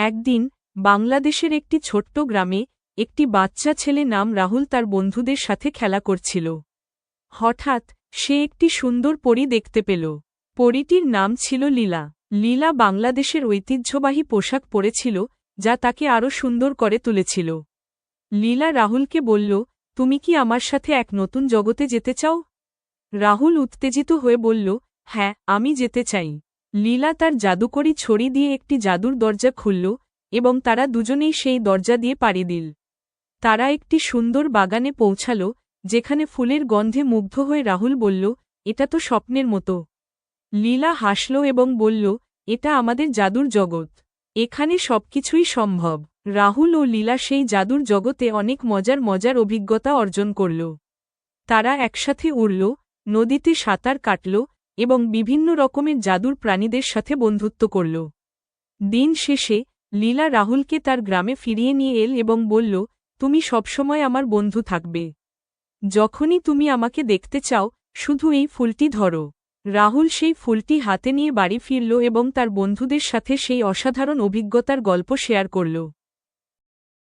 একদিন বাংলাদেশের একটি ছোট্ট গ্রামে একটি বাচ্চা ছেলে নাম রাহুল তার বন্ধুদের সাথে খেলা করছিল। হঠাৎ সে একটি সুন্দর পরী দেখতে পেল। পরীটির নাম ছিল লীলা। লীলা বাংলাদেশের ঐতিহ্যবাহী পোশাক পরেছিল, যা তাকে আরও সুন্দর করে তুলেছিল। লীলা রাহুলকে বলল, তুমি কি আমার সাথে এক নতুন জগতে যেতে চাও? রাহুল উত্তেজিত হয়ে বলল, হ্যাঁ, আমি যেতে চাই। লীলা তার জাদুকরি ছড়ি দিয়ে একটি জাদুর দরজা খুলল, এবং তারা দুজনেই সেই দরজা দিয়ে পাড়ি দিল। তারা একটি সুন্দর বাগানে পৌঁছাল, যেখানে ফুলের গন্ধে মুগ্ধ হয়ে রাহুল বলল, এটা তো স্বপ্নের মতো। লীলা হাসল এবং বলল, এটা আমাদের জাদুর জগৎ। এখানে সবকিছুই সম্ভব। রাহুল ও লীলা সেই জাদুর জগতে অনেক মজার অভিজ্ঞতা অর্জন করল। তারা একসাথে উড়ল, নদীতে সাঁতার কাটল, এবং বিভিন্ন রকমের জাদুর প্রাণীদের সাথে বন্ধুত্ব করল। দিন শেষে লীলা রাহুলকে তার গ্রামে ফিরিয়ে নিয়ে এল এবং বলল, তুমি সবসময় আমার বন্ধু থাকবে। যখনই তুমি আমাকে দেখতে চাও, শুধু এই ফুলটি ধরো। রাহুল সেই ফুলটি হাতে নিয়ে বাড়ি ফিরল এবং তার বন্ধুদের সাথে সেই অসাধারণ অভিজ্ঞতার গল্প শেয়ার করল।